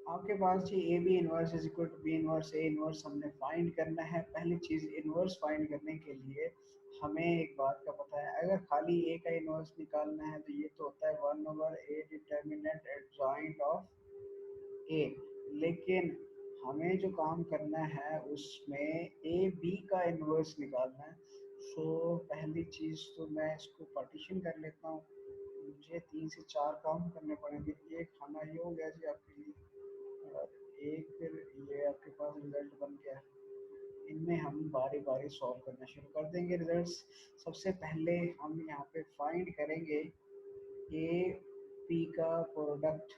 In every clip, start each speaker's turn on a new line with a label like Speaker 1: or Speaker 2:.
Speaker 1: आपके पास जी A B inverse is equal to B inverse A inverse हमने फाइंड करना है। पहली चीज़ इनवर्स फाइंड करने के लिए हमें एक बात का पता है, अगर खाली ए का इनवर्स निकालना है तो ये तो होता है 1/a डिटर्मिनेंट एडजॉइंट ऑफ ए। लेकिन हमें जो काम करना है उसमें ए बी का इनवर्स निकालना है। सो पहली चीज़ तो मैं इसको पार्टीशन कर लेता हूँ। मुझे 3 से 4 काम करने पड़ेंगे। एक खाना ये हो गया जी आपके लिए, और एक फिर ये आपके पास रिजल्ट बन गया। इनमें हम बारी बारी सॉल्व करना शुरू कर देंगे रिजल्ट्स। सबसे पहले हम यहाँ पे फाइंड करेंगे ए पी का प्रोडक्ट।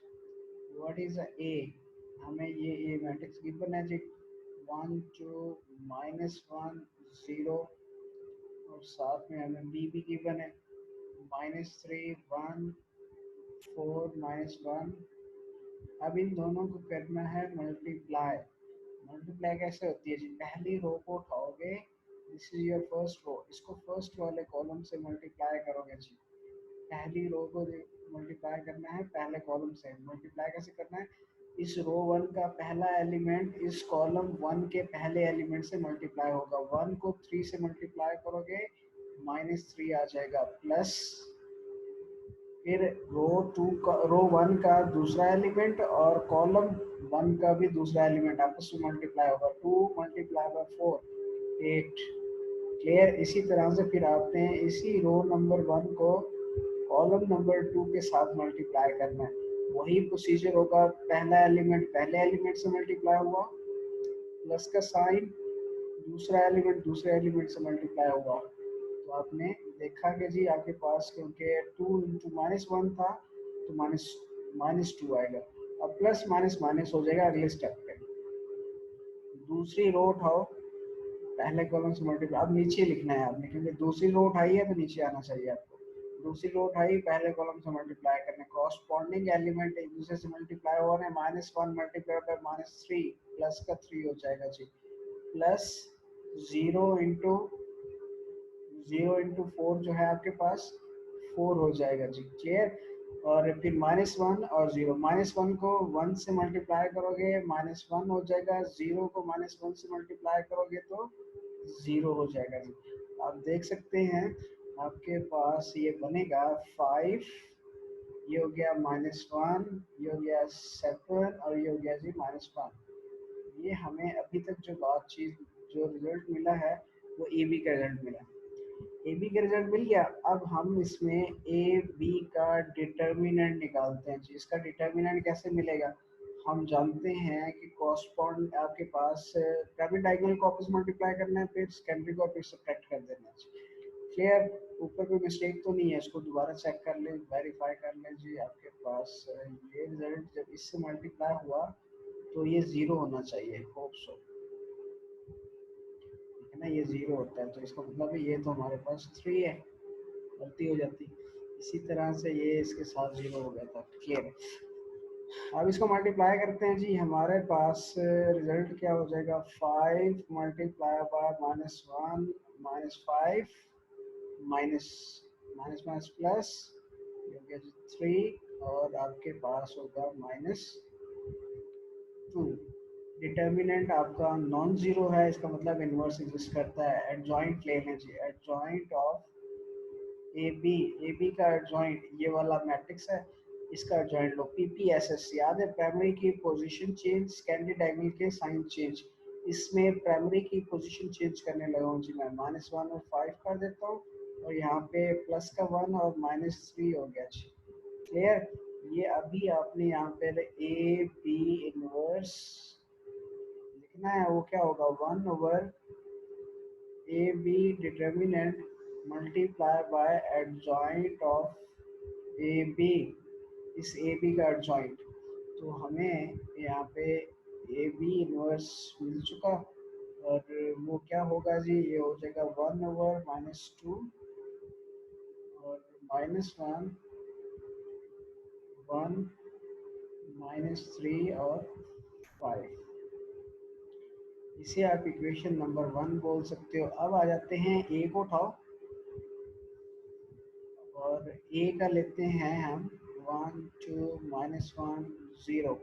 Speaker 1: What is a? हमें ये ए मैट्रिक्स गिवन है जी, 1 2 -1 0, और साथ में हमें बी भी गिवन है, -3 1 4 -1। अब इन दोनों को करना है मल्टीप्लाई। मल्टीप्लाई कैसे होती है जी? पहली रो को उठाओगे, this is your first row, इसको फर्स्ट वाले कॉलम से मल्टीप्लाई करोगे जी। पहली रो को मल्टीप्लाई करना है पहले कॉलम से। मल्टीप्लाई कैसे करना है? इस रो वन का पहला एलिमेंट इस कॉलम वन के पहले एलिमेंट से मल्टीप्लाई होगा। वन को 3 से मल्टीप्लाई करोगे, -3 आ जाएगा, प्लस फिर रो टू का रो वन का दूसरा एलिमेंट और कॉलम वन का भी दूसरा एलिमेंट आपस में मल्टीप्लाई होगा। 2 × 4 8। क्लियर? इसी तरह से फिर आपने इसी रो नंबर वन को कॉलम नंबर 2 के साथ मल्टीप्लाई करना है। वही प्रोसीजर होगा, पहला एलिमेंट पहले एलिमेंट से मल्टीप्लाई हुआ, प्लस का साइन, दूसरा एलिमेंट दूसरे एलिमेंट से मल्टीप्लाई हुआ। तो आपने देखा कि जी आपके पास क्योंकि 2 × -1 था तो -2 आएगा। अब प्लस माइनस माइनस हो जाएगा अगले स्टेप पे। दूसरी रो उठाओ, पहले कॉलम से मल्टीप्लाई, अब नीचे लिखना है आपने क्योंकि दूसरी रो उठाई है तो नीचे आना चाहिए आपको। दूसरी रो उठाई, पहले कॉलम से मल्टीप्लाई करने, कॉरस्पॉन्डिंग एलिमेंट एक दूसरे से मल्टीप्लाई हो रहे हैं। -1 मल्टीप्लाई बाय -3, प्लस का 3 हो जाएगा जी, प्लस 0 इंटू 0 × 4 जो है आपके पास 4 हो जाएगा जी। क्लियर? और फिर -1 और 0, -1 को 1 से मल्टीप्लाई करोगे -1 हो जाएगा, 0 को -1 से मल्टीप्लाई करोगे तो 0 हो जाएगा जी। आप देख सकते हैं आपके पास ये बनेगा 5, ये हो गया -1, ये हो गया 7 और ये हो गया जी -1। ये हमें अभी तक जो बात चीज़ जो रिजल्ट मिला है वो ए बी का रिजल्ट मिला। ए बी का रिजल्ट मिल गया। अब हम इसमें ए बी का डिटर्मिनेंट निकालते हैं जी। इसका डिटर्मिनेंट कैसे मिलेगा? हम जानते हैं कि कॉरस्पॉन्ड आपके पास प्राइमरी डायगोनल को आपस मल्टीप्लाई करना है, फिर सेकेंडरी को फिर सब्ट्रैक्ट कर देना है। क्लियर? ऊपर कोई मिस्टेक तो नहीं है? इसको दोबारा चेक कर ले, वेरीफाई कर ले जी। आपके पास ये रिजल्ट जब इससे मल्टीप्लाई हुआ तो ये 0 होना चाहिए, होप सो, है ना? ये 0 होता है तो इसका मतलब है ये तो हमारे पास 3 है, गलती हो जाती। इसी तरह से ये इसके साथ 0 हो गया था। क्लियर? अब इसको मल्टीप्लाई करते हैं जी, हमारे पास रिजल्ट क्या हो जाएगा? 5 multiply by -1 -5 minus minus minus plus, ये हो गया जी 3, और आपके पास होगा -2। डिटर्मिनेंट आपका नॉन जीरो है, इसका मतलब इन्वर्स एग्जिस्ट करता है। एडजॉइंट ले लें जी, एडजॉइंट ऑफ ए बी का एडजॉइंट ये वाला मैट्रिक्स है, इसका एडजॉइंट लो, पी पी एस एस। याद है प्राइमरी की पोजीशन चेंज, सेकेंडरी डायगोनल के साइन चेंज। इसमें प्राइमरी की पोजीशन चेंज करने लगा हूँ जी मैं, -1 और 5 कर देता हूँ, और यहाँ पे प्लस का 1 और -3 हो गया जी। क्लियर? ये अभी आपने यहाँ पे ए बी इनवर्स लिखना है, वो क्या होगा? 1/a b determinant multiply by adjoint of A B, इस ए बी का एडजॉइंट। तो हमें यहाँ पे ए बी इनवर्स मिल चुका, और वो क्या होगा जी? ये हो जाएगा 1/-2 और -1 1 -3 और 5। इसे आप इक्वेशन नंबर 1 बोल सकते हो। अब आ जाते हैं ए को उठाओ, और ए का लेते हैं हम 1 2 -1 0।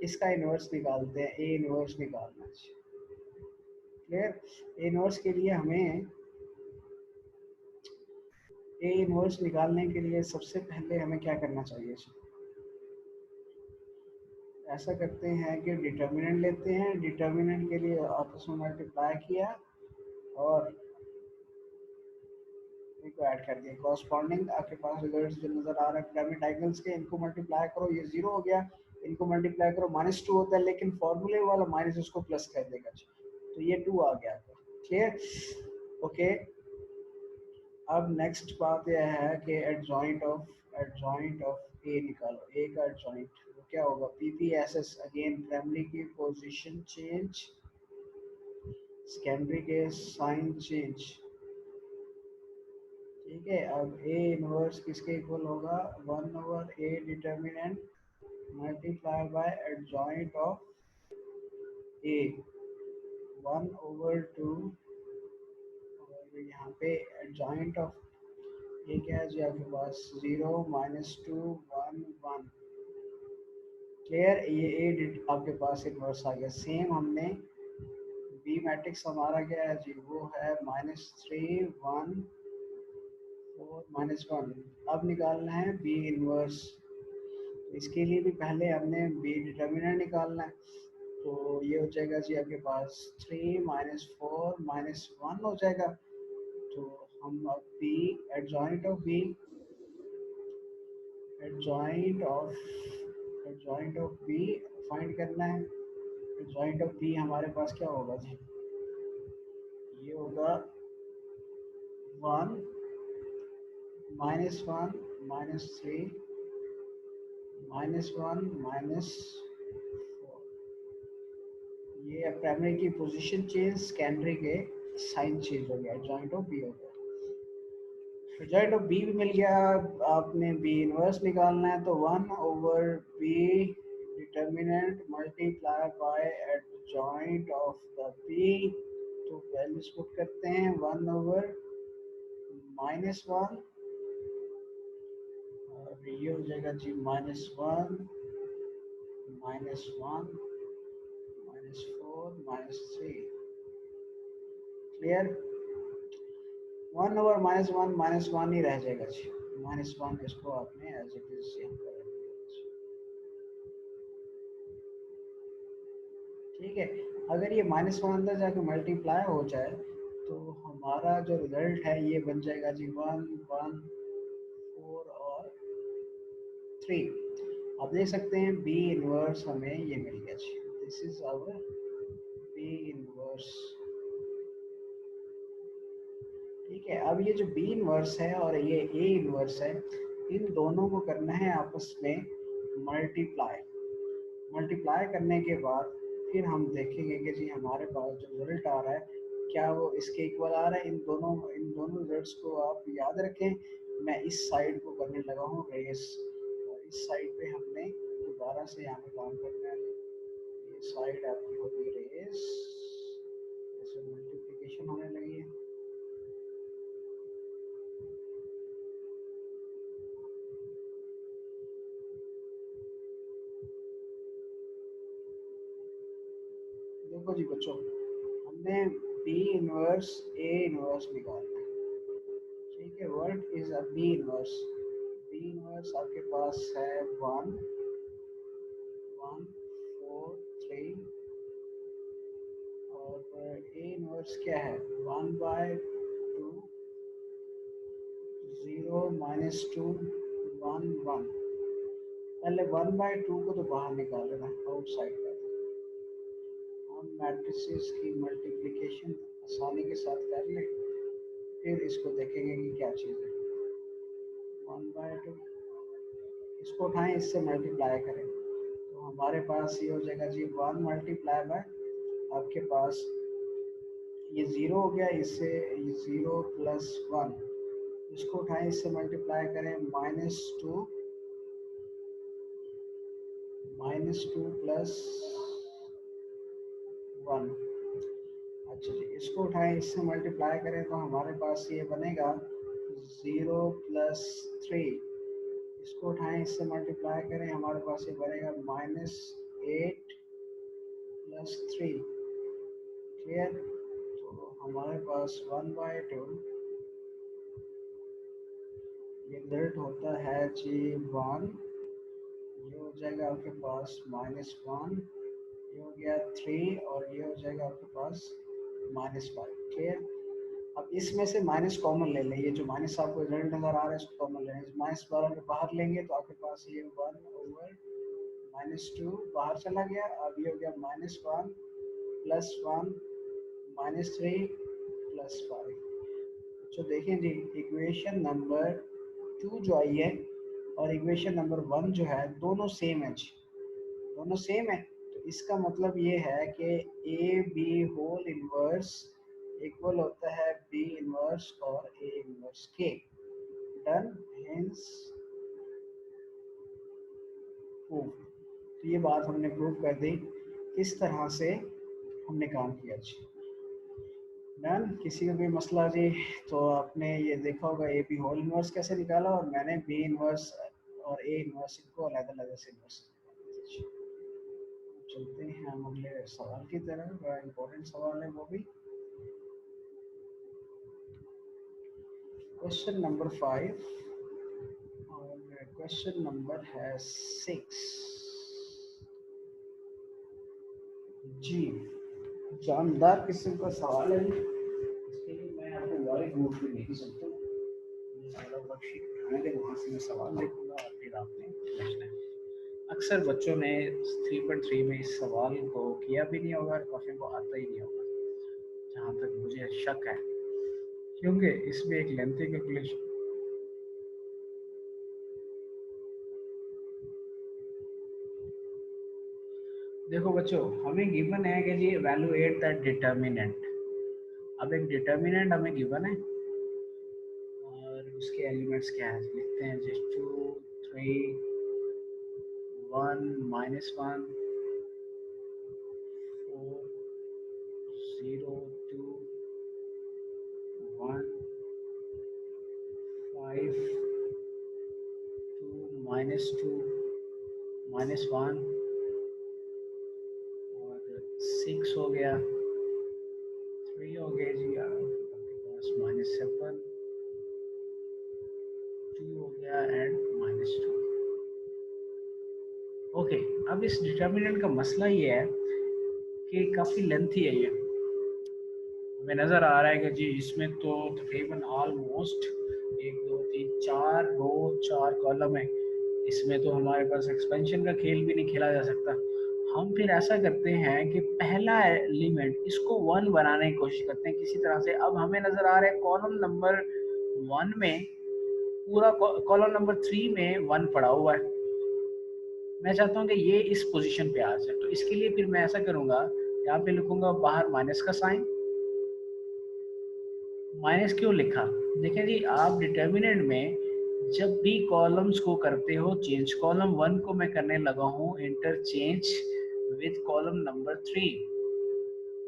Speaker 1: इसका इन्वर्स निकालते हैं, ए इन्वर्स निकालना है। क्लियर? ए इन्वर्स के लिए हमें ए इन्वर्स निकालने के लिए सबसे पहले हमें क्या करना चाहिए? ऐसा करते हैं कि डिटर्मिनेंट लेते हैं, डिटर्मिनेंट के लिए आपस में मल्टीप्लाई किया और इनको ऐड कर दिया, कॉरस्पॉन्डिंग आपके पास रिजल्ट्स जो नजर आ रहे हैं पिरामिड डायगोनल्स के, इनको मल्टीप्लाई करो, ये जीरो हो गया, इनको मल्टीप्लाई करो, -2 होता है, लेकिन फॉर्मूले वाला माइनस उसको प्लस कर देगा, तो ये 2 आ गया। क्लियर? ओके। अब नेक्स्ट बात यह है कि एडजॉइंट ऑफ ए निकालो, ए का एडजॉइंट वो क्या होगा? पीपीएसएस, अगेन प्राइमरी की पोजीशन चेंज, सेकेंडरी के साइन चेंज। ठीक है, अब ए इनवर्स किसके इक्वल होगा? 1/a determinant multiply by adjoint of A, 1/2, और यहाँ पे एडजॉइंट ऑफ ए क्या है जी आपके पास? 0 -2 1 1। क्लियर? ये ए आपके पास इनवर्स आ गया। सेम हमने बी मैट्रिक्स हमारा क्या है जी? वो है -3 1 4 -1। अब निकालना है बी इनवर्स, इसके लिए भी पहले हमने बी डिटर्मिनेंट निकालना है, तो ये हो जाएगा जी आपके पास 3 -4 -1 हो जाएगा। तो हम अब B adjoint of B find करना है। एडजॉइंट ऑफ बी हमारे पास क्या होगा जी? ये होगा 1 -1 -3 -1 -4। ये प्राइमरी की पोजीशन चेंज, सेकेंडरी के साइन चेंज हो गया, जॉइंट ऑफ बी हो गया। जॉइंट ऑफ बी भी मिल गया। आपने बी इनवर्स निकालना है, तो 1/b determinant multiply by adjoint of the B, तो वैल्यूज पुट करते हैं, 1/-1, और ये हो जाएगा जी -1 -1 -4 -3। क्लियर? 1/-1 ही रह जाएगा जी, -1 इसको आपने एज इट इज सेम कर दिया। ठीक है, अगर ये -1 अंदर जाके मल्टीप्लाई हो जाए तो हमारा जो रिजल्ट है ये बन जाएगा जी 1 1 4 और 3। आप देख सकते हैं बी इनवर्स हमें ये मिल गया जी, this is our B inverse. ठीक है, अब ये जो बी इनवर्स है और ये ए इनवर्स है, इन दोनों को करना है आपस में मल्टीप्लाई। मल्टीप्लाई करने के बाद फिर हम देखेंगे कि जी हमारे पास जो रिजल्ट आ रहा है क्या वो इसके इक्वल आ रहा है। इन दोनों रिजल्ट्स को आप याद रखें। मैं इस साइड को करने लगा हूँ रेस, और इस साइड पे हमने दोबारा से यहाँ पे काम करना है। ये साइड आपकी होगी रेस, ऐसे मल्टीप्लिकेशन होने लगी है। देखो जी बच्चों, हमने बी इनवर्स ए इनवर्स निकालना है। ठीक है, what is a B inverse? B inverse आपके पास है 1 1 4 3, और ए इनवर्स क्या है? 1/2 0 -2 1 1। पहले 1/2 को तो बाहर निकाल लेना, आउटसाइड का। हम मैट्रिसेस की मल्टीप्लिकेशन आसानी के साथ कर लें, फिर इसको देखेंगे कि क्या चीज़ है। 1/2 इसको उठाएं, इससे मल्टीप्लाई करें, तो हमारे पास ये हो जाएगा जी 1 मल्टीप्लाई बाय आपके पास ये 0 हो गया, इससे ये 0 + 1, इसको उठाएं, इससे मल्टीप्लाई करें, -2 + 1। अच्छा जी, इसको उठाएं, इससे मल्टीप्लाई करें, तो हमारे पास ये बनेगा 0 + 3। इसको उठाएं, इससे मल्टीप्लाई करें, हमारे पास ये बनेगा 8 प्लस 3, क्लियर। तो हमारे पास 1/2, ये रिजल्ट होता है जी 1, ये हो जाएगा आपके पास -1, ये हो गया 3 और ये हो जाएगा आपके पास -5, क्लियर। अब इसमें से माइनस कॉमन ले लें, ये जो माइनस आपको रिजल्ट नजर आ रहा है इसको कॉमन ले लें, -12 के बाहर लेंगे तो आपके पास ये 1/-2 बाहर चला गया। अब ये हो गया -1 + 1 -3 + 5। तो देखें जी, इक्वेशन नंबर 2 जो आई है और इक्वेशन नंबर 1 जो है दोनों सेम है जी, दोनों सेम है। तो इसका मतलब ये है कि A B whole inverse equal होता है बी इनवर्स और ए इनवर्स के। Done, hence prove. तो ये बात हमने प्रूव कर दी। किस तरह से हमने काम किया जी। डन, किसी का भी मसला जी? तो आपने ये देखा होगा ए बी होल इनवर्स कैसे निकाला और मैंने बी इनवर्स और ए इनवर्स इनको अलग-अलग से इनवर्स। चलते हैं हम अगले सवाल की तरफ, बड़ा इम्पोर्टेंट सवाल है वो भी। क्वेश्चन नंबर 5 और क्वेश्चन नंबर है 6 जी। जानदार किस्म का सवाल है जी। इसके लिए मैं आपको व्हाइट बोर्ड पे नहीं सकता, वर्कशीट उठाने के वहाँ से मैं सवाल लिखूंगा और फिर आपने लिखना है। अक्सर बच्चों ने 3.3 में इस सवाल को किया भी नहीं होगा और काफ़ी को आता ही नहीं होगा, जहाँ तक मुझे शक है, क्योंकि इसमें एक लेंथी कैलकुलेशन। देखो बच्चों, हमें गिवन है कि जी इवैल्यूएट द डिटर्मिनेंट। अब एक डिटर्मिनेंट हमें गिवन है और उसके एलिमेंट्स क्या है लिखते हैं जी। 2 3 1 -1 4 0 2 1 5 2 -2 -1 और 6 हो गया, 3 हो गया जी आपके पास, -7 2 हो गया एंड -2। ओके, अब इस डिटर्मिनेंट का मसला ये है कि काफ़ी लेंथी है ये। हमें नज़र आ रहा है कि जी इसमें तो तकरीबन ऑलमोस्ट 1 2 3 4 रो 4 कॉलम है। इसमें तो हमारे पास एक्सपेंशन का खेल भी नहीं खेला जा सकता। हम फिर ऐसा करते हैं कि पहला एलिमेंट इसको 1 बनाने की कोशिश करते हैं किसी तरह से। अब हमें नज़र आ रहा है कॉलम नंबर 1 में पूरा, कॉलम नंबर 3 में 1 पड़ा हुआ है। मैं चाहता हूँ कि ये इस पोजीशन पे आ जाए, तो इसके लिए फिर मैं ऐसा करूँगा, यहाँ पे लिखूंगा बाहर माइनस का साइन। माइनस क्यों लिखा? देखें जी, आप डिटर्मिनेंट में जब भी कॉलम्स को करते हो चेंज, कॉलम 1 को मैं करने लगा हूँ interchange with column number 3,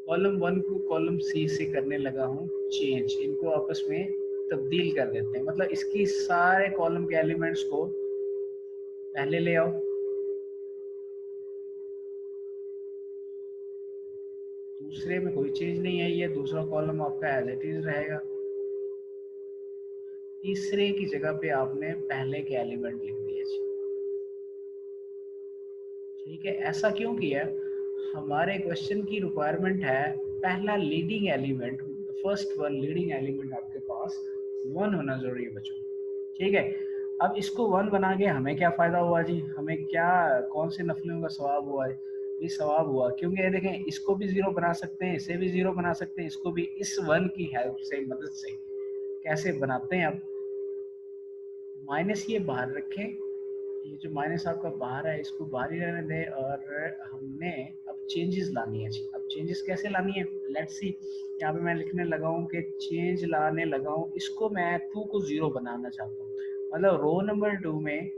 Speaker 1: column 1 को कॉलम सी से करने लगा हूँ चेंज, इनको आपस में तब्दील कर देते हैं। मतलब इसकी सारे कॉलम के एलिमेंट्स को पहले ले आओ, दूसरे में कोई चेंज नहीं है, ये दूसरा कॉलम आपका एज इट इज रहेगा। तीसरे की जगह पे आपने पहले के एलिमेंट लिख दिए जी। ठीक है, ऐसा क्यों किया? हमारे क्वेश्चन की रिक्वायरमेंट है पहला leading element, first one leading element आपके पास 1 होना जरूरी है बच्चों। ठीक है, अब इसको 1 बना के हमें क्या फ़ायदा हुआ जी? हमें क्या, कौन से नफलों का सवाब हुआ है? ये सवाब हुआ क्योंकि ये देखें, इसको भी 0 बना सकते हैं, इसे भी 0 बना सकते हैं, इसको भी इस 1 की हेल्प से, मदद से। कैसे बनाते हैं? अब माइनस ये बाहर रखें, ये जो माइनस आपका बाहर है इसको बाहर ही रहने दें और हमने अब चेंजेस लानी है जी। अब चेंजेस कैसे लानी है, लेट्स सी। यहाँ पे मैं लिखने लगा हूँ कि चेंज लाने लगा हूँ, इसको मैं 2 को 0 बनाना चाहता हूँ। मतलब रो नंबर 2 में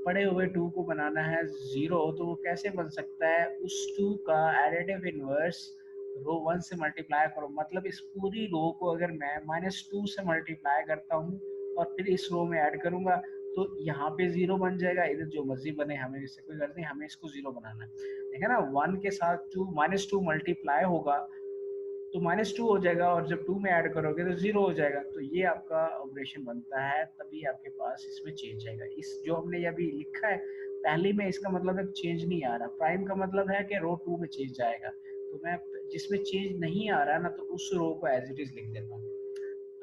Speaker 1: पड़े हुए 2 को बनाना है 0, तो वो कैसे बन सकता है? उस 2 का एडिटिव इनवर्स रो 1 से मल्टीप्लाई करो। मतलब इस पूरी रो को अगर मैं -2 से मल्टीप्लाई करता हूँ और फिर इस रो में ऐड करूँगा
Speaker 2: तो यहाँ पे 0 बन जाएगा, इधर जो मर्जी बने, हमें इससे कोई गलती नहीं, हमें इसको 0 बनाना है। देखा ना, 1 के साथ 2 -2 मल्टीप्लाई होगा तो -2 हो जाएगा, और जब 2 में ऐड करोगे तो 0 हो जाएगा। तो ये आपका ऑपरेशन बनता है, तभी आपके पास इसमें चेंज आएगा। इस जो हमने अभी लिखा है पहले में, इसका मतलब है चेंज नहीं आ रहा। प्राइम का मतलब है कि रो 2 में चेंज आएगा। तो मैं जिसमें चेंज नहीं आ रहा ना, तो उस रो को एज इट इज लिख देता हूँ।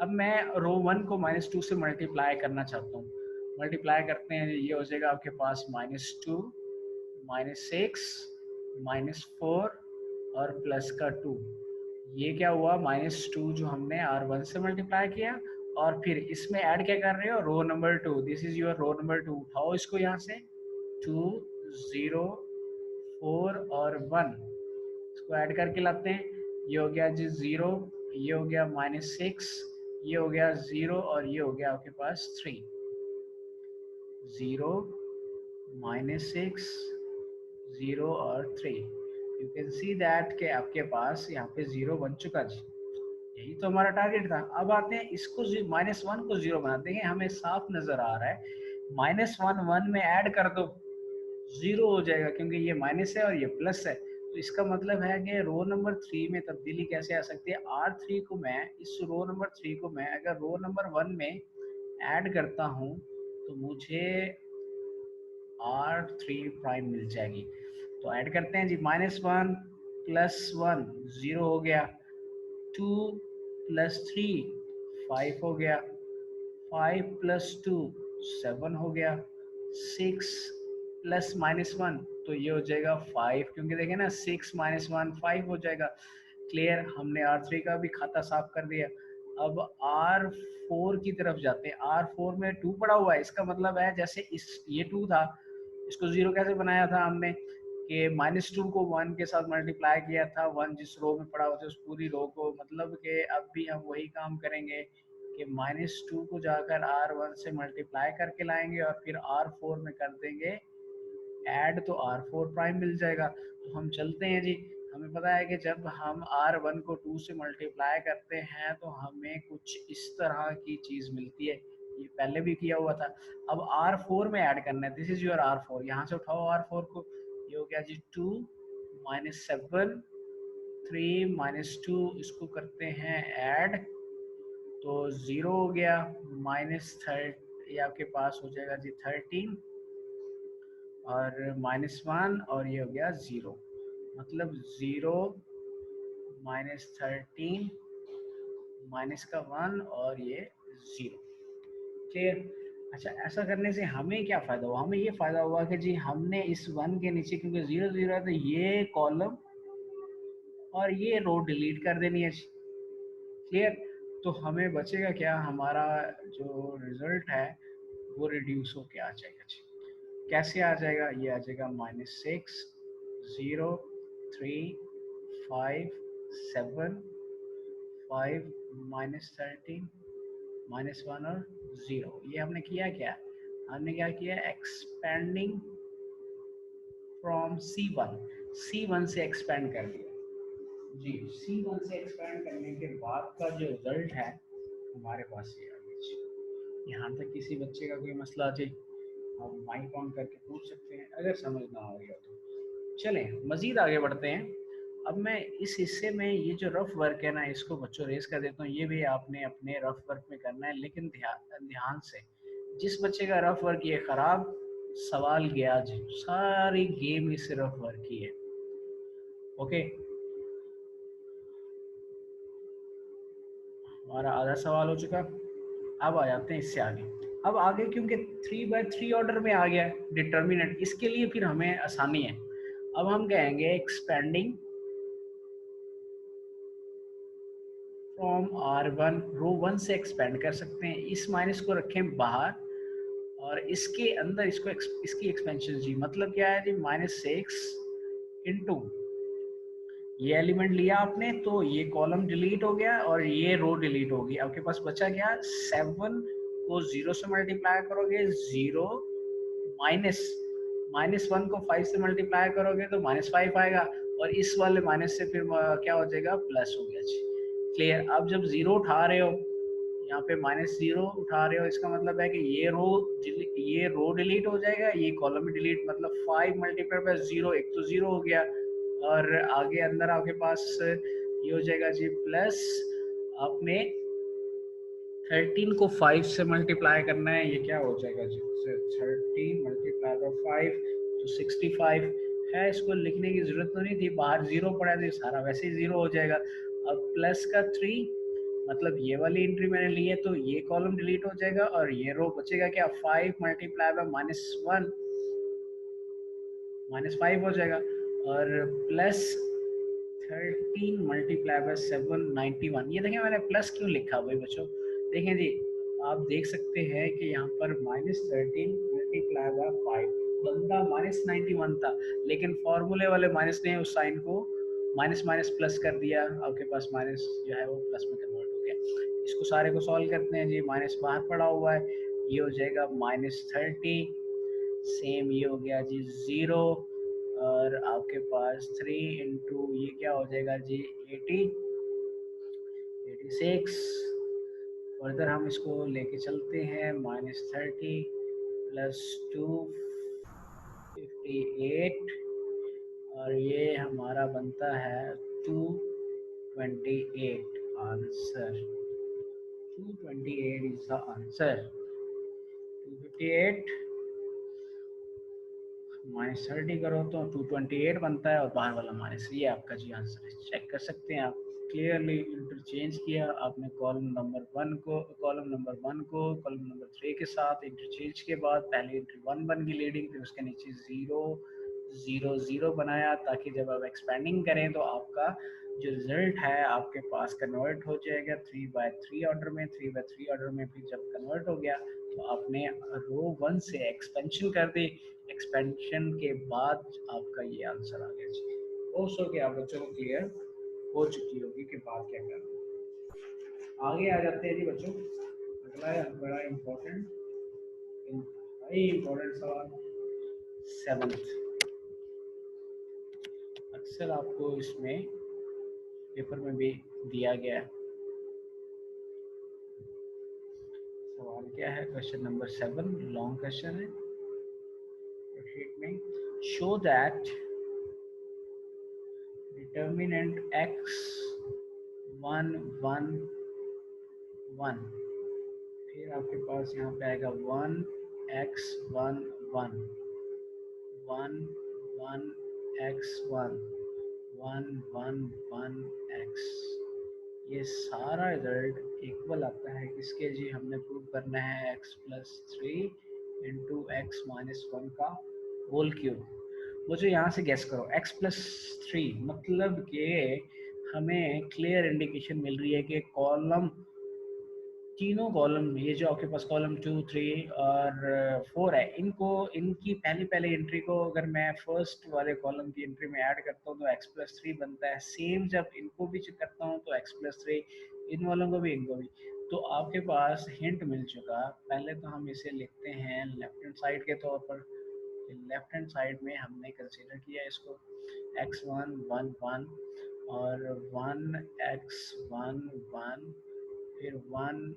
Speaker 2: अब मैं रो 1 को -2 से मल्टीप्लाई करना चाहता हूँ। मल्टीप्लाई करते हैं, ये हो जाएगा आपके पास -2 -6 -4 और प्लस का 2। ये क्या हुआ, -2 जो हमने R1 से मल्टीप्लाई किया, और फिर इसमें ऐड क्या कर रहे हो, row number 2। This is your row number 2। उठाओ इसको यहाँ से, 2 0 4 और 1, इसको ऐड करके लाते हैं। ये हो गया जी 0, ये हो गया -6, ये हो गया 0, और ये हो गया आपके पास 3। 0 -6 0 और 3। यू कैन सी दैट के आपके पास यहाँ पे 0 बन चुका जी। यही तो हमारा टारगेट था। अब आते हैं इसको -1 को 0 बना देंगे। हमें साफ नजर आ रहा है, -1 1 में ऐड कर दो 0 हो जाएगा, क्योंकि ये माइनस है और ये प्लस है। तो इसका मतलब है कि रो नंबर 3 में तब्दीली कैसे आ सकती है। R3 को मैं, इस रो नंबर 3 को मैं अगर रो नंबर 1 में ऐड करता हूँ तो मुझे R3 प्राइम मिल जाएगी। तो ऐड करते हैं जी, -1 + 1 0 हो गया, 2 + 3 5 हो गया, 5 + 2 7 हो गया, 6 + -1 तो ये हो जाएगा 5, क्योंकि देखें ना 6 - 1 5 हो जाएगा। क्लियर, हमने R3 का भी खाता साफ कर दिया। अब R4 की तरफ जाते हैं। R4 में 2 पड़ा हुआ है, इसका मतलब है जैसे इस ये 2 था, इसको 0 कैसे बनाया था हमने कि -2 को 1 के साथ मल्टीप्लाई किया था, 1 जिस रो में पड़ा हुआ था उस पूरी रो को। मतलब कि अब भी हम वही काम करेंगे कि -2 को जाकर R1 से मल्टीप्लाई करके लाएंगे और फिर R4 में कर देंगे ऐड, तो R4 प्राइम मिल जाएगा। तो हम चलते हैं जी। हमें पता है कि जब हम R1 को 2 से मल्टीप्लाई करते हैं तो हमें कुछ इस तरह की चीज़ मिलती है, ये पहले भी किया हुआ था। अब R4 में ऐड करना है, दिस इज योर R4। यहाँ से उठाओ R4 को, ये हो गया जी 2 -7 3 -2, इसको करते हैं ऐड तो 0 हो गया, -3 ये आपके पास हो जाएगा जी 13 और -1 और ये हो गया 0। मतलब 0 -13 माइनस का 1 और ये 0। क्लियर। अच्छा, ऐसा करने से हमें क्या फ़ायदा हुआ, हमें ये फ़ायदा हुआ कि जी हमने इस 1 के नीचे क्योंकि 0 0 है तो ये कॉलम और ये रो डिलीट कर देनी है। क्लियर। तो हमें बचेगा क्या, हमारा जो रिजल्ट है वो रिड्यूस होके आ जाएगा जी। कैसे आ जाएगा, ये आ जाएगा -6 0 3 5 7 5 -13 -1 और 0। ये हमने किया क्या, हमने क्या किया, एक्सपेंडिंग फ्रॉम C1 से एक्सपेंड कर दिया जी। C1 से एक्सपेंड करने के बाद का जो रिजल्ट है हमारे पास ये आ गया जी। यहाँ तक किसी बच्चे का कोई मसला जी, आप माइक ऑन करके पूछ सकते हैं अगर समझ ना आ रही हो तो। चलें मज़ीद आगे बढ़ते हैं। अब मैं इस हिस्से में ये जो रफ वर्क है ना, इसको बच्चों रेस कर देता हूँ। ये भी आपने अपने रफ वर्क में करना है, लेकिन ध्यान से। जिस बच्चे का रफ वर्क ये ख़राब, सवाल गया जी, सारी गेम इस रफ वर्क की है। ओके, हमारा आधा सवाल हो चुका। अब आ जाते हैं इससे आगे। अब आगे क्योंकि 3/3 ऑर्डर में आ गया है डिटर्मिनेंट, इसके लिए फिर हमें आसानी है। अब हम कहेंगे एक्सपेंडिंग फ्रॉम R1, रो 1 से एक्सपेंड कर सकते हैं। इस माइनस को रखें बाहर और इसके अंदर इसको इसकी एक्सपेंशन जी, मतलब क्या है जी, -6 इंटू ये एलिमेंट लिया आपने तो ये कॉलम डिलीट हो गया और ये रो डिलीट होगी। आपके पास बचा क्या, 7 को 0 से मल्टीप्लाई करोगे 0 माइनस -1 को 5 से मल्टीप्लाई करोगे तो -5 आएगा, और इस वाले माइनस से फिर क्या हो जाएगा, प्लस हो गया जी। क्लियर। अब जब 0 उठा रहे हो यहाँ पे -0 उठा रहे हो, इसका मतलब है कि ये रो डिलीट हो जाएगा, ये कॉलम भी डिलीट, मतलब 5 मल्टीप्लाई बाय 0, एक तो 0 हो गया, और आगे अंदर आपके पास ये हो जाएगा जी प्लस, आपने 13 को 5 से मल्टीप्लाई करना है, ये क्या हो जाएगा जी 13 मल्टीप्लाई बाय 5 तो 65 है। इसको लिखने की जरूरत तो नहीं थी, बाहर 0 पड़ा है तो सारा वैसे ही 0 हो जाएगा। अब प्लस का 3, मतलब ये वाली एंट्री मैंने ली है तो ये कॉलम डिलीट हो जाएगा और ये रो बचेगा क्या, 5 मल्टीप्लाई बाय -1, -5 हो जाएगा, और प्लस 13 मल्टीप्लाई बाय 7, 91। ये देखें मैंने प्लस क्यों लिखा भाई बच्चों, देखें जी, आप देख सकते हैं कि यहाँ पर -13 मल्टीप्लाई बाय 5 बंदा -91 था, लेकिन फॉर्मूले वाले माइनस ने उस साइन को माइनस माइनस प्लस कर दिया, आपके पास माइनस जो है वो प्लस में कन्वर्ट हो गया। इसको सारे को सॉल्व करते हैं जी, माइनस बाहर पड़ा हुआ है, ये हो जाएगा -30, सेम ये हो गया जी 0, और आपके पास 3 इंटू ये क्या हो जाएगा जी 86। फर्दर हम इसको लेके चलते हैं, -30 +2 58, और ये हमारा बनता है 228 आंसर। 228 is the answer. 258 -30 करो तो 228 बनता है, और बाहर वाला माइनस, ये आपका जी आंसर है। चेक कर सकते हैं आप, क्लियरली इंटरचेंज किया आपने कॉलम नंबर 1 को कॉलम नंबर 3 के साथ इंटरचेंज के बाद पहले एंट्री 1 बन गई लीडिंग, फिर उसके नीचे 0 0 0 बनाया, ताकि जब आप एक्सपेंडिंग करें तो आपका जो रिजल्ट है आपके पास कन्वर्ट हो जाएगा 3/3 ऑर्डर में। 3/3 ऑर्डर में फिर जब कन्वर्ट हो गया तो आपने रो 1 से एक्सपेंशन कर दी, एक्सपेंशन के बाद आपका ये आंसर आ गया जी। होप्स हो कि आप बच्चों को क्लियर हो चुकी होगी कि बात क्या कर रहे हैं। आगे आ जाते हैं जी बच्चों, अगला है बड़ा इम्पोर्टेंट, इंतहाई इम्पोर्टेंट सवाल 7th। अक्सर आपको इसमें पेपर में भी दिया गया है। सवाल क्या है, क्वेश्चन नंबर 7, लॉन्ग क्वेश्चन है शीट में। शो दैट डिटर्मिनेंट x 1 1 1, फिर आपके पास यहाँ पे आएगा 1x 1 1 1 1 x 1 1 1 1 x, ये सारा रिजल्ट इक्वल आता है किसके जी, हमने प्रूव करना है x + 3 इंटू एक्स -1 का होल क्यूब। मुझे यहाँ से गैस करो, x + 3 मतलब कि हमें क्लियर इंडिकेशन मिल रही है कि कॉलम, तीनों कॉलम, ये जो आपके पास कॉलम 2 3 और 4 है, इनको इनकी पहली एंट्री को अगर मैं फर्स्ट वाले कॉलम की एंट्री में ऐड करता हूँ तो x + 3 बनता है। सेम जब इनको भी चेक करता हूँ तो x + 3, इन वालों को भी इनको भी। तो आपके पास हिंट मिल चुका। पहले तो हम इसे लिखते हैं लेफ्ट हैंड साइड के तौर पर। लेफ्ट हैंड साइड में हमने कंसीडर किया इसको x1 1 1 और 1x 1 1, फिर 1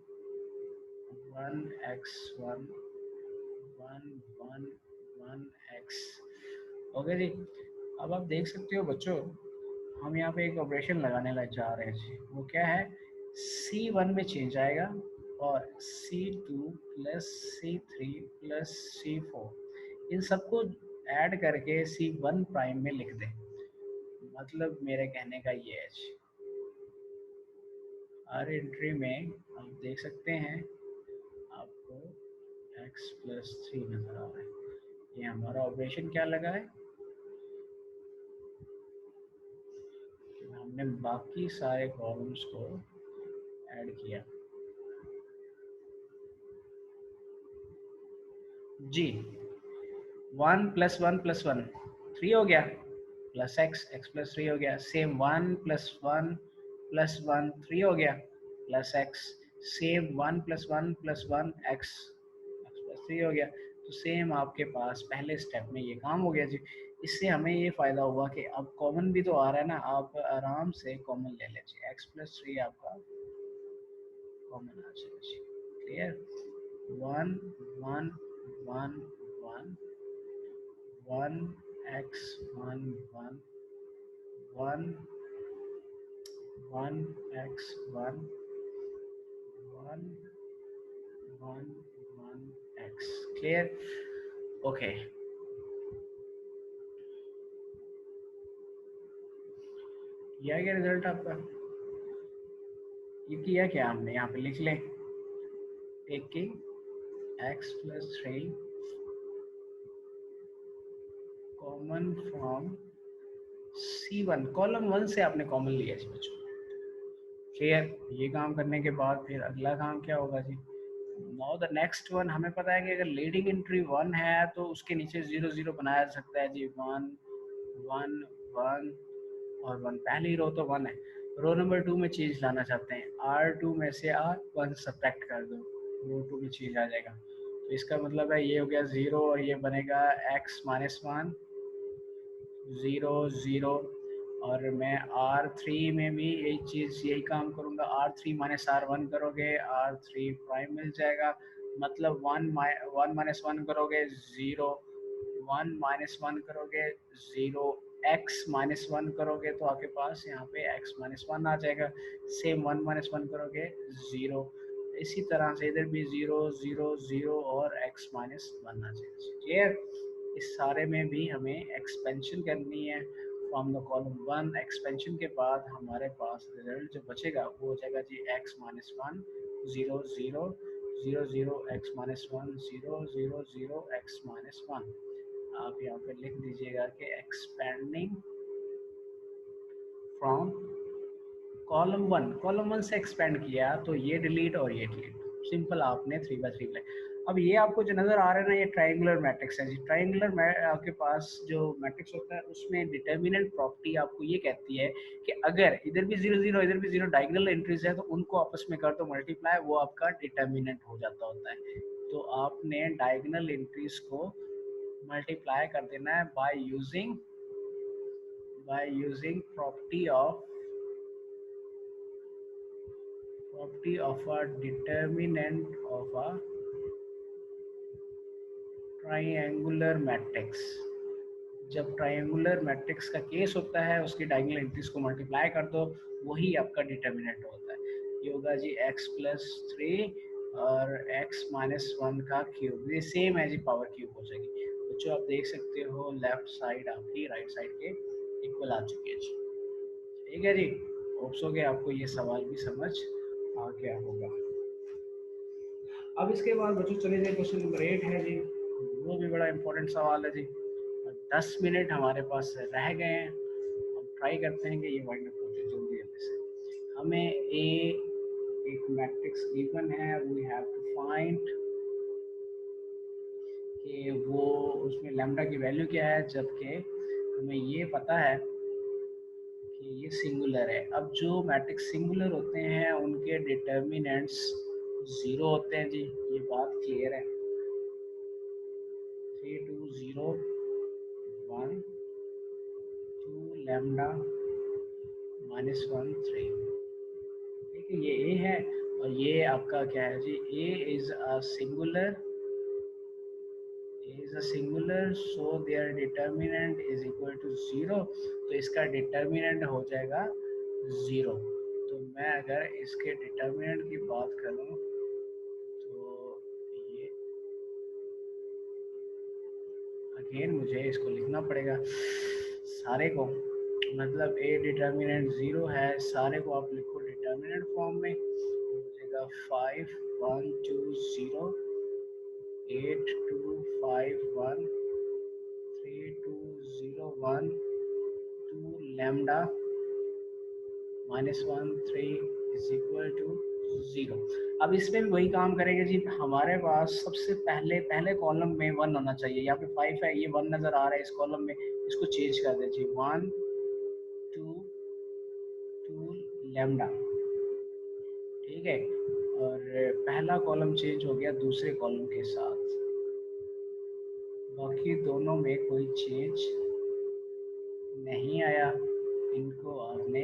Speaker 2: 1x 1 1 1 1x। ओके जी, अब आप देख सकते हो बच्चों, हम यहाँ पे एक ऑपरेशन लगाने लग जा रहे हैं जी। वो क्या है, C1 में चेंज आएगा और C2 + C3 + C4, इन सबको ऐड करके C1 प्राइम में लिख दें। मतलब मेरे कहने का ये है जी, हर एंट्री में आप देख सकते हैं आपको x + 3 नजर आ रहा है। ये हमारा ऑपरेशन क्या लगा है, हमने बाकी सारे कॉलम्स को ऐड किया जी। 1 + 1 + 1 3 हो गया, प्लस x + 3 हो गया। सेम 1 + 1 + 1 3 हो गया, प्लस x। सेम 1 + 1 + 1 x + 3 हो गया। तो सेम आपके पास पहले स्टेप में ये काम हो गया जी। इससे हमें ये फ़ायदा हुआ कि अब कॉमन भी तो आ रहा है ना, आप आराम से कॉमन ले लीजिए। x + 3 आपका कॉमन आ जाएगा जी। Clear? 1 1 1 1 1 x 1 1 1 1 x 1 1 1 1 x। Clear? Okay, ये आ गया रिजल्ट आपका। ये किया क्या हमने, यहाँ पे लिख लें, taking x plus 3 common from C1, column 1 से आपने कॉमन लिया जी बच्चों। क्लियर? ये काम करने के बाद फिर अगला काम क्या होगा जी? नाउ द नेक्स्ट वन, हमें पता है कि अगर लीडिंग एंट्री 1 है तो उसके नीचे 0 0 बनाया जा सकता है जी। 1 1 1 और 1, पहली रो तो 1 है। रो नंबर 2 में चीज लाना चाहते हैं, R2 में से R1 सब्ट्रैक्ट कर दो, रो 2 में चीज आ जाएगा। तो इसका मतलब है ये हो गया 0 और ये बनेगा x माइनस 1 0 0। और मैं R3 में भी यही चीज़, यही काम करूँगा। R3 माइनस R1 करोगे, R3 प्राइम मिल जाएगा। मतलब 1 माइनस 1 करोगे 0, 1 माइनस 1 करोगे 0, x माइनस 1 करोगे तो आपके पास यहाँ पे x माइनस 1 आ जाएगा। सेम 1 माइनस 1 करोगे 0। इसी तरह से इधर भी 0 0 0 और x माइनस 1 आ जाएगा। क्लियर? इस सारे में भी हमें एक्सपेंशन करनी है फ्रॉम द कॉलम 1। एक्सपेंशन के बाद हमारे पास रिजल्ट जो बचेगा वो हो जाएगा जी x minus 1 0 0 0 0 x minus 1 0 0 0 x minus 1। आप यहाँ पे लिख दीजिएगा कि एक्सपेंडिंग फ्रॉम कॉलम वन से एक्सपेंड किया तो ये डिलीट और ये डिलीट, सिंपल आपने 3/3 बनाई। अब ये आपको जो नज़र आ रहा है ना, ये ट्राइंगुलर मैट्रिक्स है जी। ट्राइंगुलर आपके पास जो मैट्रिक्स होता है उसमें डिटर्मिनेंट प्रॉपर्टी आपको ये कहती है कि अगर इधर भी 0 0 इधर भी 0 डायगोनल एंट्रीज है तो उनको आपस में कर दो मल्टीप्लाई, वो आपका डिटर्मिनेंट हो जाता होता है। तो आपने डायगोनल एंट्रीज को मल्टीप्लाई कर देना है by using property of a determinant of a triangular matrix। जब ट्रायंगुलर मैट्रिक्स का केस होता है उसकी डायगोनल एंट्रीज को मल्टीप्लाई कर दो, वही आपका डिटर्मिनेंट होता है। ये होगा जी x प्लस 3 और x माइनस 1 का क्यूब, ये सेम है जी, पावर क्यूब हो जाएगी। बच्चों आप देख सकते हो लेफ्ट साइड आपकी राइट साइड के इक्वल आ चुकी है जी। ठीक है जी, होप्स हो गया आपको ये सवाल भी समझ आ गया होगा। अब इसके बाद बच्चों चले जाए क्वेश्चन नंबर 8 है जी, वो भी बड़ा इंपॉर्टेंट सवाल है जी। 10 मिनट हमारे पास रह गए हैं, हम ट्राई करते हैं कि ये वाइंड अप हो जाए जल्दी जल्दी से। हमें एक मैट्रिक्स गिवन है, वी हैव टू फाइंड कि वो उसमें लैम्डा की वैल्यू क्या है, जबकि हमें ये पता है कि ये सिंगुलर है। अब जो मैट्रिक्स सिंगुलर होते हैं उनके डिटर्मिनेंट्स 0 होते हैं जी, ये बात क्लियर है। 3 2 0 1 2 लैम्डा माइनस 1 3। ठीक है, ये ए है और ये आपका क्या है जी, A is a singular so there determinant is equal to 0। तो इसका डिटर्मिनेंट हो जाएगा 0। तो मैं अगर इसके डिटर्मिनेंट की बात करूं तो ये अगेन मुझे इसको लिखना पड़ेगा सारे को, मतलब ए डिटर्मिनेंट 0 है, सारे को आप लिखो डिटर्मिनेंट फॉर्म में, हो जाएगा 5 1 2 0 8 2 5 1 3 2 0 1 2 lambda minus 1 3 is equal to 0। अब इसमें भी वही काम करेंगे जी, हमारे पास सबसे पहले कॉलम में 1 होना चाहिए। यहाँ पे 5 है, ये 1 नज़र आ रहा है इस कॉलम में, इसको चेंज कर दीजिए 1 2 2 लैम्डा। ठीक है, और पहला कॉलम चेंज हो गया दूसरे कॉलम के साथ, बाकी दोनों में कोई चेंज नहीं आया, इनको आपने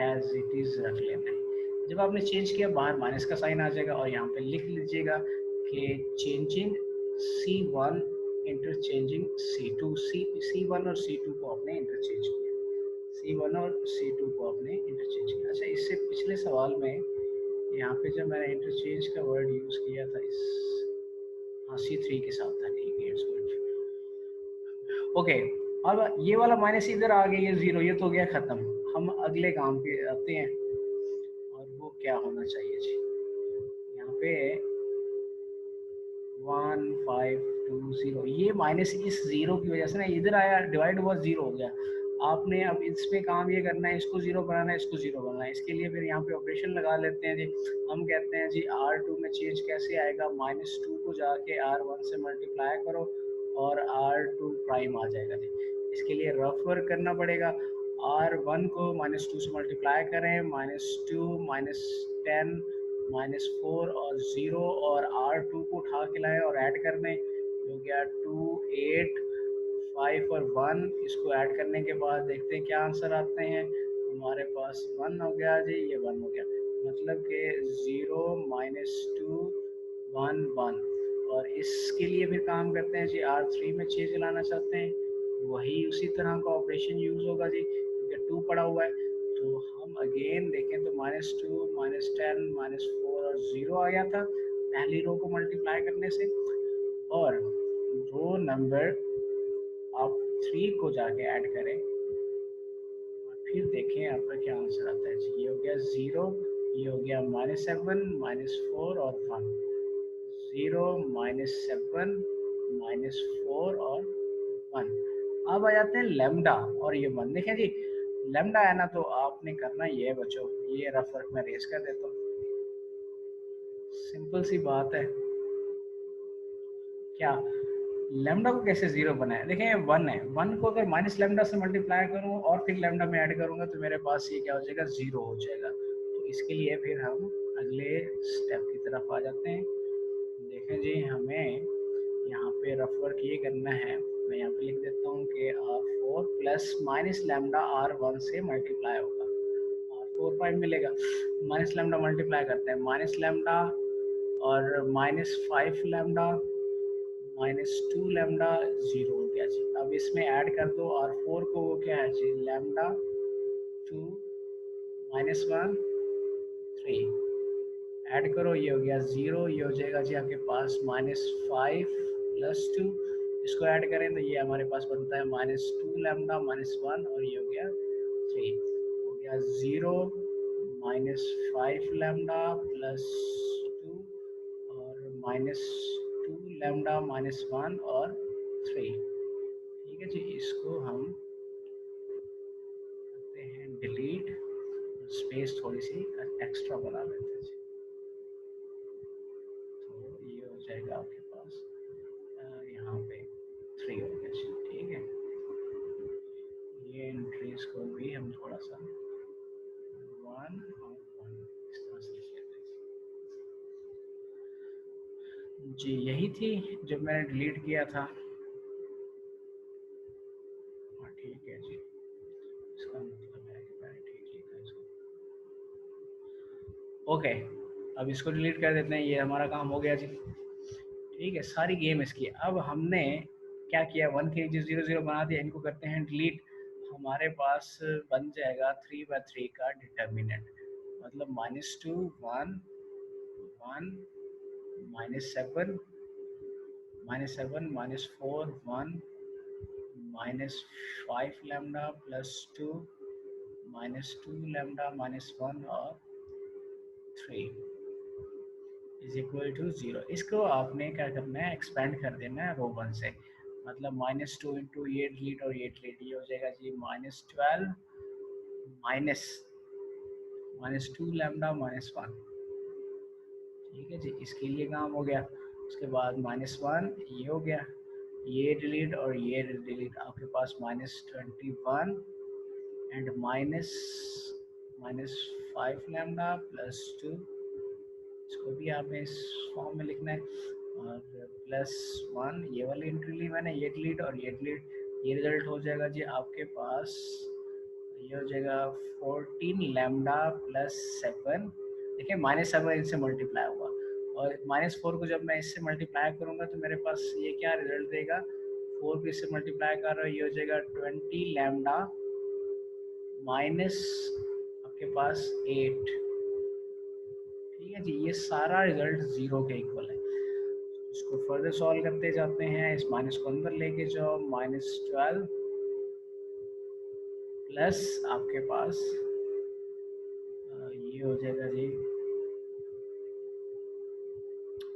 Speaker 2: एज इट इज रख लेना है। जब आपने चेंज किया बाहर माइनस का साइन आ जाएगा और यहाँ पे लिख लीजिएगा कि changing C1 interchanging C2, C1 और C2 को आपने इंटरचेंज किया, C1 और C2 को आपने इंटरचेंज किया। अच्छा, इससे पिछले सवाल में यहाँ पे जब मैंने इंटरचेंज का वर्ड यूज़ किया था इस, हाँ C3 के साथ था, ठीक है इट्स गुड। ओके, अब ये वाला माइनस इधर आ गया, ये जीरो, ये तो हो गया खत्म। हम अगले काम पे आते हैं और वो क्या होना चाहिए जी, यहाँ पे 1520, ये माइनस इस जीरो की वजह से ना इधर आया, डिवाइड हुआ, जीरो हो गया। आपने अब इसमें काम ये करना है, इसको जीरो बनाना है, इसको जीरो बनाना है। इसके लिए फिर यहाँ पे ऑपरेशन लगा लेते हैं जी। हम कहते हैं जी R2 में चेंज कैसे आएगा, -2 को जाके R1 से मल्टीप्लाई करो और R2 प्राइम आ जाएगा जी। इसके लिए रफ वर्क करना पड़ेगा। R1 को -2 से मल्टीप्लाई करें, -2 -10 -4 और 0 और R2 को उठा के लाएं और ऐड कर दें, हो गया 2 8 5 और 1। इसको ऐड करने के बाद देखते हैं क्या आंसर आते हैं। हमारे पास 1 हो गया जी, ये 1 हो गया, मतलब कि 0 -2 1 1। और इसके लिए फिर काम करते हैं जी, R3 में चेंज लाना चाहते हैं, वही उसी तरह का ऑपरेशन यूज़ होगा जी, क्योंकि 2 पड़ा हुआ है। तो हम अगेन देखें तो -2 -10 -4 और 0 आ गया था पहली रो को मल्टीप्लाई करने से। और रो नंबर आप 3 को जाके ऐड करें और फिर देखें आपका क्या आंसर आता है जी। ये हो गया 0, ये हो गया -7 -4 और 1, 0 -7 -4 और 1। अब आ जाते हैं लेमडा और ये 1। देखें जी, लेमडा है ना, तो आपने करना ये है बच्चों, ये रफ वर्क में रेस कर देता हूँ, सिंपल सी बात है। क्या लेमडा को कैसे जीरो बनाए, देखें ये 1 है, 1 को अगर माइनस लेमडा से मल्टीप्लाई करूँ और फिर लेमडा में ऐड करूँगा तो मेरे पास ये क्या हो जाएगा, जीरो हो जाएगा। तो इसके लिए फिर हम अगले स्टेप की तरफ आ जाते हैं। देखें जी, हमें यहाँ पे रफ वर्क ये करना है, मैं यहाँ पे लिख देता हूँ कि R4 plus minus lambda R1 से मल्टीप्लाई होगा, R4 प्राइम मिलेगा, माइनस लेमडा मल्टीप्लाई करते हैं, माइनस लेमडा और -5 लेमडा -2 लेमडा, 0 हो गया जी। अब इसमें ऐड कर दो R4 को, वो क्या है जी, लेमडा 2 -1 3, ऐड करो, ये हो गया 0, ये हो जाएगा जी आपके पास -5 + 2, इसको ऐड करें तो ये हमारे पास बनता है -2 लेमडा -1 और ये हो गया 3, हो गया 0 -5 लेमडा +2 और -2 लेमडा -1 और 3। ठीक है जी, इसको हम करते हैं डिलीट, स्पेस थोड़ी सी एक्स्ट्रा बना लेते हैं जी। तो ये हो जाएगा आपके पास यहाँ पे 3 हो गया जी, ठीक है। ये एंट्रीज को भी हम थोड़ा सा 1 और 1 इस तरह से लिख लेते हैं जी। यही थी जब मैंने डिलीट किया था, ठीक है जी। इसका मतलब है कि मैंने ठीक लिखा इसको, ओके। अब इसको डिलीट कर देते हैं, ये हमारा काम हो गया जी, ठीक है। सारी गेम इसकी। अब हमने क्या किया, 1 के जो 0 0 बना दिया, इनको करते हैं डिलीट। हमारे पास बन जाएगा 3/3 का डिटर्मिनेंट, मतलब -2 1 1 -7 -7 -4 1 -5 लेमडा +2 -2 लेमडा -1 और 3 इज इक्वल टू 0। इसको आपने क्या करना है, एक्सपेंड कर देना है रो 1 से, मतलब -2 इंटू ये डिलीट और ये डिलीट, ये हो जाएगा जी -12 -2 लेमडा -1, ठीक है जी। इसके लिए काम हो गया। उसके बाद -1 ये हो गया, ये डिलीट और ये डिलीट, आपके पास -21 एंड -5 लेमडा +2, इसको भी आपने इस फॉर्म में लिखना है, और +1 ये वाली एंट्री ली मैंने, ये डिलीट और ये डिलीट, ये रिजल्ट हो जाएगा जी आपके पास, ये हो जाएगा 14 लेमडा +7 देखिए -7 इनसे मल्टीप्लाई होगा, और -4 को जब मैं इससे मल्टीप्लाई करूँगा तो मेरे पास ये क्या रिजल्ट देगा, 4 को इससे मल्टीप्लाई कर रहा है, ये हो जाएगा 20 लैम्डा माइनस आपके पास 8। ठीक है जी, ये सारा रिजल्ट 0 के इक्वल है। इसको फर्दर सॉल्व करते जाते हैं, इस माइनस को अंदर लेके जाओ, -12 प्लस आपके पास ये हो जाएगा जी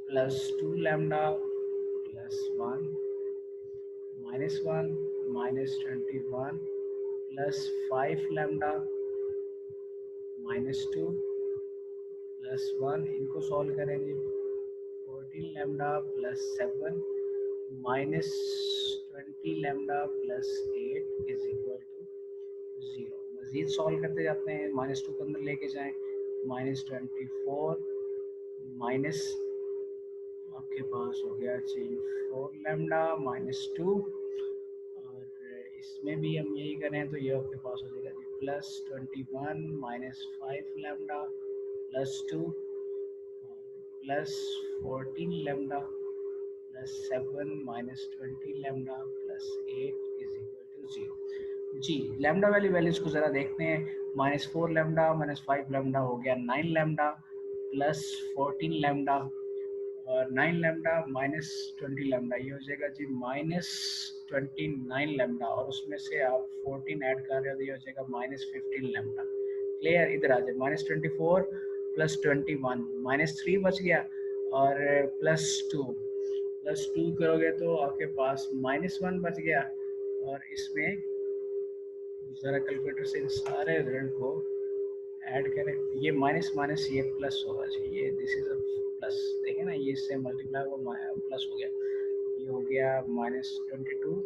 Speaker 2: +2 लैम्डा +1 -1 -21 +5 लैम्डा -2 +1, इनको सॉल्व करेंगे, 14 lambda +7 -20 lambda +8 is equal to 0। मज़ीद सॉल्व करते जाते हैं, -2 को अंदर लेके जाएं, -24 माइनस आपके पास हो गया जी 4 लैम्डा -2, और इसमें भी हम यही करें तो ये आपके पास हो जाएगा जी +21 -5 lambda +2 +14 lambda +7 -20 lambda +8 is equal to 0। जी लैम्डा वाली वैल्यूज़ को ज़रा देखते हैं, -4 लैम्डा -5 लैम्डा हो गया 9 लैम्डा +14 लैम्डा, और 9 लैम्डा -20 लैम्डा, ये हो जाएगा जी -29 लैम्डा, और उसमें से आप 14 ऐड कर रहे हो तो ये हो जाएगा -15 लैम्डा। क्लियर, इधर आ जाए, -24 +21 -3 बच गया, और +2 करोगे तो आपके पास -1 बच गया, और इसमें ज़रा कैलकुलेटर से इन सारे रिजल्ट को ऐड करें, ये माइनस माइनस ये प्लस होगा चाहिए, दिस इज अ प्लस, देखें ना ये इससे मल्टीप्लाई हुआ प्लस हो गया, ये हो गया -22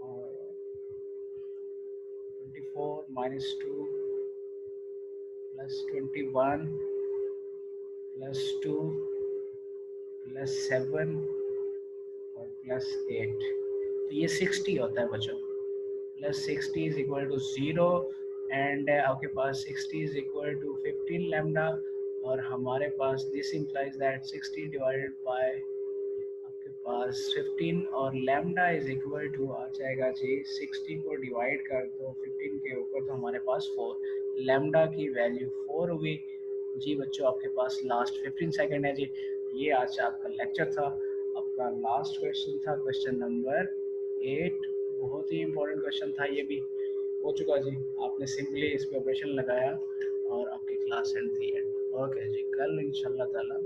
Speaker 2: और 24 -2 +21 +2 +7 और +8, तो ये 60 होता है बच्चों, +60 इज इक्वल टू 0, एंड आपके पास 60 इज इक्वल टू 15 लैम्डा, और हमारे पास this implies that 60 divided by आपके पास 15, और लैम्डा इज इक्वल टू आ जाएगा जी 60 को डिवाइड कर दो 15 के ऊपर तो हमारे पास 4, लैम्डा की वैल्यू 4 हुई। जी बच्चों आपके पास लास्ट 15 सेकेंड है जी, ये आज आपका लेक्चर था, आपका लास्ट क्वेश्चन था क्वेश्चन नंबर 8, बहुत ही इंपॉर्टेंट क्वेश्चन था, ये भी हो चुका जी, आपने सिंपली इस पे ऑपरेशन लगाया और आपकी क्लास एंड थी एंड। ओके जी, कल इंशाल्लाह ताला